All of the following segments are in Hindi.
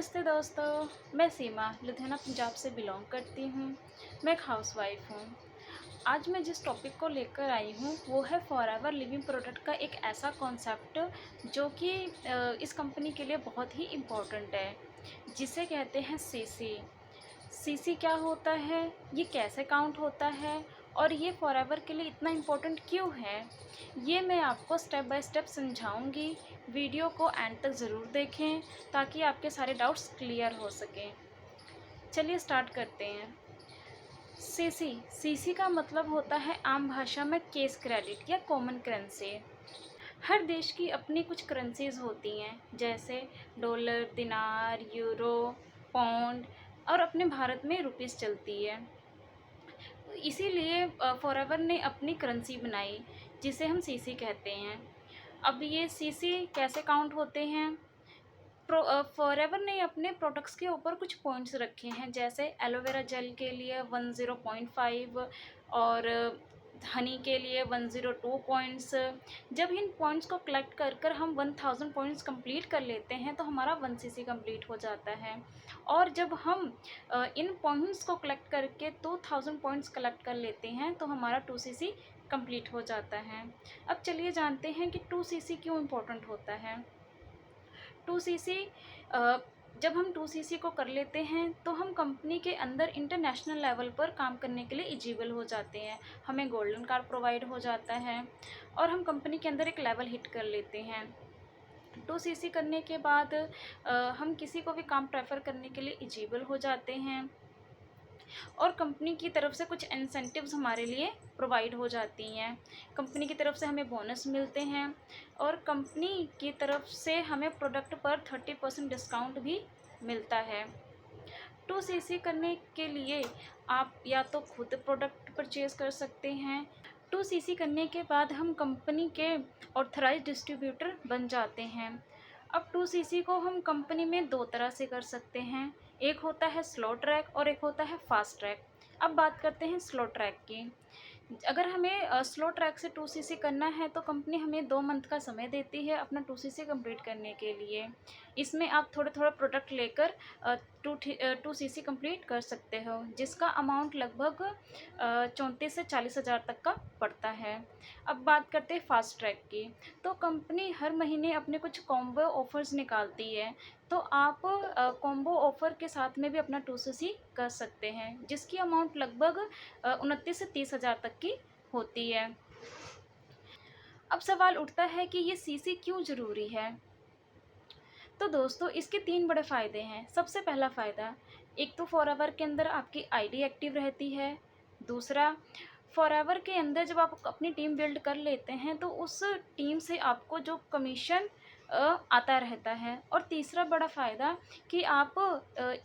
नमस्ते दोस्तों, मैं सीमा लुधियाना पंजाब से बिलोंग करती हूँ। मैं एक हाउसवाइफ हूँ। आज मैं जिस टॉपिक को लेकर आई हूँ वो है फॉरएवर लिविंग प्रोडक्ट का एक ऐसा कॉन्सेप्ट जो कि इस कंपनी के लिए बहुत ही इम्पोर्टेंट है, जिसे कहते हैं सीसी। सीसी क्या होता है, ये कैसे काउंट होता है और ये फॉरएवर के लिए इतना इम्पोर्टेंट क्यों है, ये मैं आपको स्टेप बाय स्टेप समझाऊंगी। वीडियो को एंड तक ज़रूर देखें ताकि आपके सारे डाउट्स क्लियर हो सकें। चलिए स्टार्ट करते हैं। सीसी सीसी का मतलब होता है आम भाषा में केस क्रेडिट या कॉमन करेंसी। हर देश की अपनी कुछ करेंसीज होती हैं, जैसे डॉलर, दिनार, यूरो, पौंड और अपने भारत में रुपीस चलती है। इसीलिए फॉरएवर ने अपनी करेंसी बनाई, जिसे हम सीसी कहते हैं। अब ये सीसी कैसे काउंट होते हैं? फॉरएवर ने अपने प्रोडक्ट्स के ऊपर कुछ पॉइंट्स रखे हैं, जैसे एलोवेरा जेल के लिए 10.5 और हनी के लिए 102 पॉइंट्स। जब इन पॉइंट्स को कलेक्ट कर कर हम 1000 पॉइंट्स कंप्लीट कर लेते हैं तो हमारा 1 सीसी कंप्लीट हो जाता है। और जब हम इन पॉइंट्स को कलेक्ट करके 2000 पॉइंट्स कलेक्ट कर लेते हैं तो हमारा 2 सीसी कंप्लीट हो जाता है। अब चलिए जानते हैं कि 2 सीसी क्यों इम्पोर्टेंट होता है। 2 सीसी जब हम 2 सीसी को कर लेते हैं तो हम कंपनी के अंदर इंटरनेशनल लेवल पर काम करने के लिए एलिजिबल हो जाते हैं। हमें गोल्डन कार्ड प्रोवाइड हो जाता है और हम कंपनी के अंदर एक लेवल हिट कर लेते हैं। 2 सीसी करने के बाद हम किसी को भी काम प्रेफर करने के लिए एलिजिबल हो जाते हैं और कंपनी की तरफ से कुछ इंसेंटिव्स हमारे लिए प्रोवाइड हो जाती हैं। कंपनी की तरफ से हमें बोनस मिलते हैं और कंपनी की तरफ से हमें प्रोडक्ट पर 30% डिस्काउंट भी मिलता है। 2 सीसी करने के लिए आप या तो खुद प्रोडक्ट परचेज़ कर सकते हैं। 2 सीसी करने के बाद हम कंपनी के ऑथराइज्ड डिस्ट्रीब्यूटर बन जाते हैं। अब 2 सीसी को हम कंपनी में 2 तरह से कर सकते हैं। एक होता है स्लो ट्रैक और एक होता है फास्ट ट्रैक। अब बात करते हैं स्लो ट्रैक की। अगर हमें स्लो ट्रैक से 2 सीसी करना है तो कंपनी हमें 2 मंथ का समय देती है अपना 2 सीसी कंप्लीट करने के लिए। इसमें आप थोड़ा-थोड़ा प्रोडक्ट लेकर 2 सीसी कंप्लीट कर सकते हो, जिसका अमाउंट लगभग 34 से 40 हज़ार तक का पड़ता है। अब बात करते हैं फास्ट ट्रैक की। तो कंपनी हर महीने अपने कुछ कॉम्बो ऑफ़र्स निकालती है, तो आप कॉम्बो ऑफ़र के साथ में भी अपना 2 सीसी कर सकते हैं, जिसकी अमाउंट लगभग 29 से 30 हज़ार तक की होती है। अब सवाल उठता है कि ये सीसी क्यों ज़रूरी है? तो दोस्तों इसके 3 बड़े फ़ायदे हैं। सबसे पहला फ़ायदा, एक तो फॉरएवर के अंदर आपकी आईडी एक्टिव रहती है। दूसरा, फॉरएवर के अंदर जब आप अपनी टीम बिल्ड कर लेते हैं तो उस टीम से आपको जो कमीशन आता रहता है। और तीसरा बड़ा फ़ायदा कि आप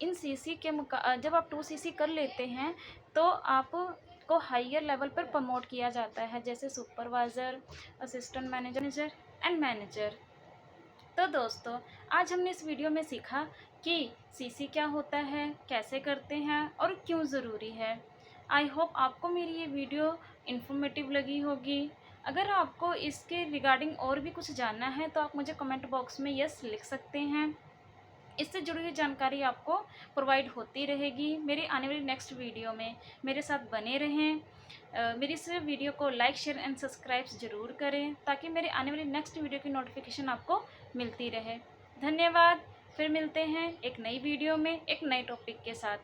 इन सीसी के जब आप 2 सीसी कर लेते हैं तो आपको हायर लेवल पर प्रमोट किया जाता है, जैसे supervisor, assistant manager and manager. तो दोस्तों आज हमने इस वीडियो में सीखा कि सीसी क्या होता है, कैसे करते हैं और क्यों ज़रूरी है। आई होप आपको मेरी ये वीडियो इन्फॉर्मेटिव लगी होगी। अगर आपको इसके रिगार्डिंग और भी कुछ जानना है तो आप मुझे कमेंट बॉक्स में यस लिख सकते हैं। इससे जुड़ी हुई जानकारी आपको प्रोवाइड होती रहेगी मेरी आने वाली नेक्स्ट वीडियो में। मेरे साथ बने रहें। मेरी इस वीडियो को लाइक, शेयर एंड सब्सक्राइब ज़रूर करें ताकि मेरे आने वाली नेक्स्ट वीडियो की नोटिफिकेशन आपको मिलती रहे। धन्यवाद। फिर मिलते हैं एक नई वीडियो में एक नए टॉपिक के साथ।